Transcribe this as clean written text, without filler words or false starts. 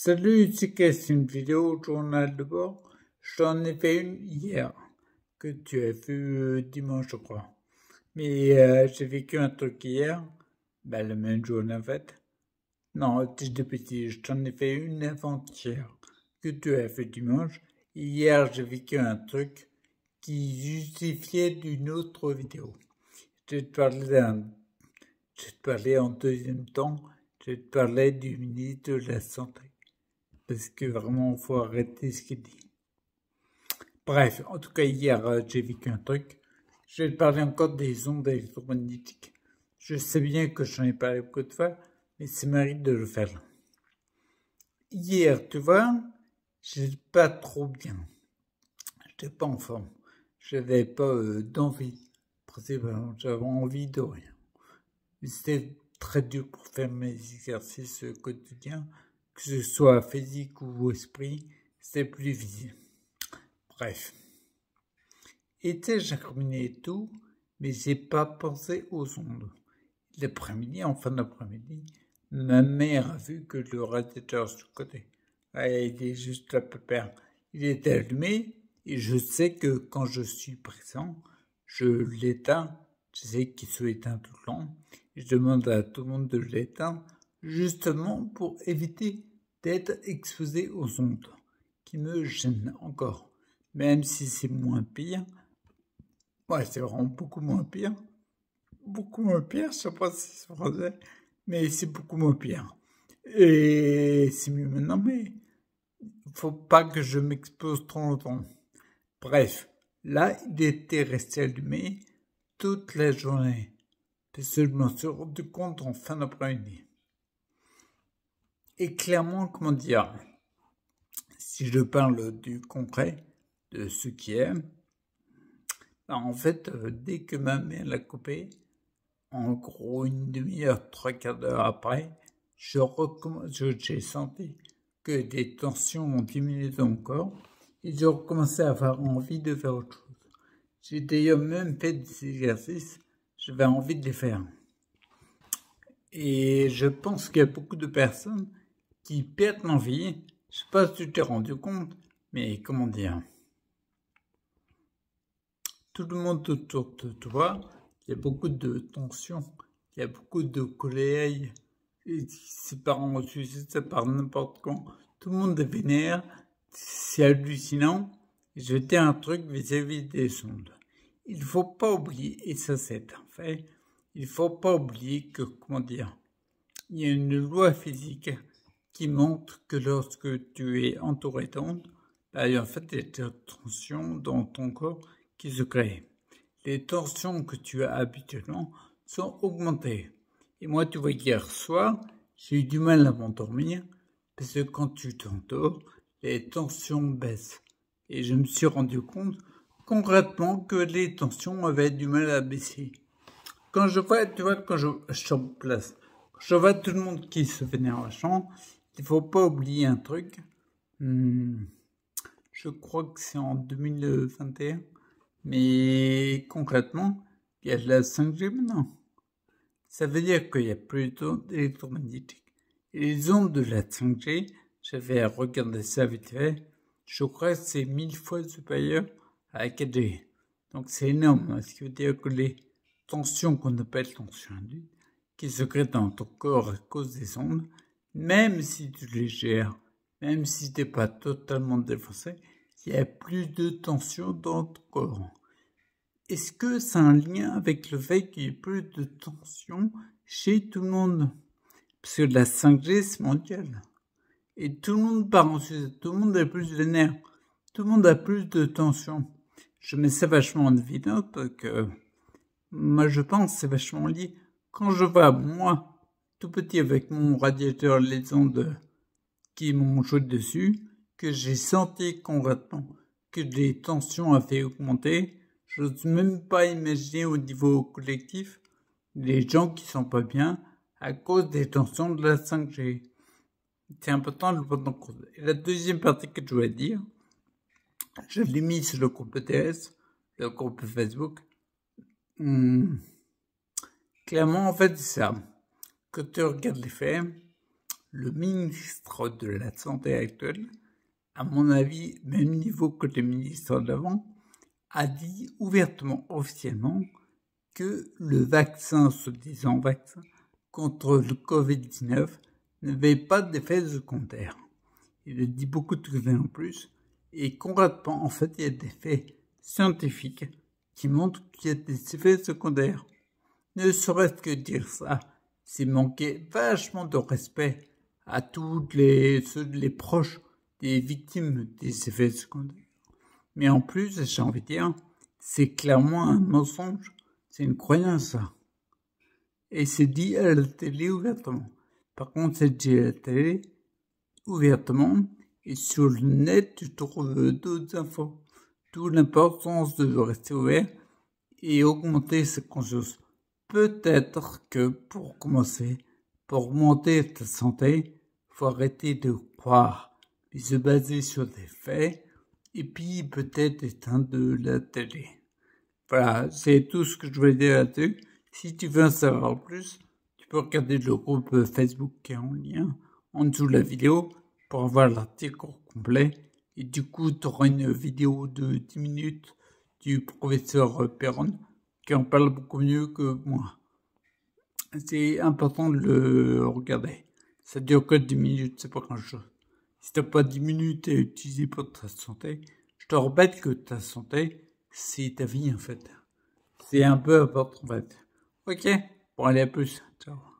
Salut, c'est une vidéo au journal de bord. J'en ai fait une hier, que tu as vu dimanche, je crois. Mais j'ai vécu un truc hier, le même jour en fait. Non, je dis petit, je t'en ai fait une avant-hier, que tu as fait dimanche. Hier, j'ai vécu un truc qui justifiait d'une autre vidéo. Je vais te parler en deuxième temps, je vais te parler du ministre de la Santé. Parce que vraiment, il faut arrêter ce qu'il dit. Bref, en tout cas, hier, j'ai vécu un truc. Je vais te parler encore des ondes électromagnétiques. Je sais bien que j'en ai parlé beaucoup de fois, mais ça mérite de le faire. Hier, tu vois, j'étais pas trop bien. J'étais pas en forme. J'avais pas d'envie. Principalement, j'avais envie de rien. C'était très dur pour faire mes exercices quotidiens, que ce soit physique ou esprit, c'était plus difficile. Bref. Et tu sais, j'ai ruminé tout, mais j'ai pas pensé aux ondes. L'après-midi, en fin d'après-midi, ma mère a vu que le radiateur sur le côté, il est juste là, pépère, il est allumé, et je sais que quand je suis présent, je l'éteins, je sais qu'il se éteint tout le temps, et je demande à tout le monde de l'éteindre, justement pour éviter d'être exposé aux ondes, qui me gênent encore. Même si c'est moins pire, ouais, c'est vraiment beaucoup moins pire. Beaucoup moins pire, je sais pas si c'est français, mais c'est beaucoup moins pire. Et c'est mieux maintenant, mais faut pas que je m'expose trop longtemps. Bref, là, il était resté allumé toute la journée. Parce que je m'en suis rendu compte en fin d'après-midi. Et clairement, comment dire, si je parle du concret, de ce qui est, en fait, dès que ma mère l'a coupé, en gros une demi-heure, trois quarts d'heure après, j'ai senti que des tensions ont diminué dans mon corps et j'ai recommencé à avoir envie de faire autre chose. J'ai d'ailleurs même fait des exercices, j'avais envie de les faire. Et je pense qu'il y a beaucoup de personnes qui perdent l'envie. Je sais pas si tu t'es rendu compte, mais comment dire, tout le monde autour de toi, il y a beaucoup de tensions, il y a beaucoup de colère, c'est part en suicide, ça part n'importe quand, tout le monde est vénère, c'est hallucinant. Je vais te dire un truc vis-à-vis des ondes. Il faut pas oublier, et ça c'est un fait, il faut pas oublier que, comment dire, il y a une loi physique qui montre que lorsque tu es entouré d'ondes, en fait, il y a des tensions dans ton corps qui se créent. Les tensions que tu as habituellement sont augmentées. Et moi, tu vois, hier soir, j'ai eu du mal à m'endormir parce que quand tu t'endors, les tensions baissent. Et je me suis rendu compte concrètement que les tensions avaient du mal à baisser. Quand je vois, tu vois, quand je suis en place, je vois tout le monde qui se vénère vachement, il faut pas oublier un truc. Je crois que c'est en 2021, mais concrètement, il y a de la 5G maintenant. Ça veut dire qu'il y a plus d'ondes électromagnétiques. Et les ondes de la 5G, j'avais regardé ça vite fait, je crois que c'est 1000 fois supérieur à la 4G. Donc c'est énorme, ce qui veut dire que les tensions qu'on appelle tensions induites, qui se créent dans ton corps à cause des ondes, même si tu les gères, même si t'es pas totalement défoncé, il y a plus de tension dans ton corps. Est-ce que ça a un lien avec le fait qu'il y ait plus de tension chez tout le monde? Parce que la 5G, c'est mondial. Et tout le monde part en suicide, tout le monde a plus de nerfs, tout le monde a plus de tension. Je mets ça vachement en évidence parce que moi je pense que c'est vachement lié. Quand je vois moi, tout petit avec mon radiateur, les ondes qui m'ont joué dessus, que j'ai senti concrètement que les tensions avaient augmenté, j'ose même pas imaginer au niveau collectif les gens qui sont pas bien à cause des tensions de la 5G. C'est important de le prendre en compte. Et la deuxième partie que je voulais dire, je l'ai mis sur le groupe ETS, le groupe Facebook. Clairement, en fait, c'est ça. Quand tu regardes les faits, le ministre de la Santé actuel, à mon avis, même niveau que le ministre d'avant, a dit ouvertement, officiellement, que le vaccin, soi-disant vaccin, contre le Covid-19 n'avait pas d'effet secondaire. Il a dit beaucoup de trucs en plus, et concrètement, en fait, il y a des faits scientifiques qui montrent qu'il y a des effets secondaires. Ne serait-ce que dire ça, c'est manquer vachement de respect à tous les proches des victimes des effets secondaires. Mais en plus, j'ai envie de dire, c'est clairement un mensonge, c'est une croyance, ça. Et c'est dit à la télé ouvertement. Par contre, c'est dit à la télé ouvertement, et sur le net, tu trouves d'autres infos. D'où l'importance de rester ouvert et augmenter sa conscience. Peut-être que, pour commencer, pour augmenter ta santé, faut arrêter de croire et se baser sur des faits, et puis peut-être éteindre la télé. Voilà, c'est tout ce que je voulais dire là-dessus. Si tu veux en savoir plus, tu peux regarder le groupe Facebook qui est en lien en dessous de la vidéo pour avoir l'article complet. Et du coup, tu auras une vidéo de 10 minutes du professeur Perron qui en parle beaucoup mieux que moi. C'est important de le regarder. Ça dure que 10 minutes, c'est pas grand chose. Si t'as pas 10 minutes à utiliser pour ta santé, je te rappelle que ta santé, c'est ta vie en fait. C'est un peu important en fait. Ok, bon allez à plus, ciao.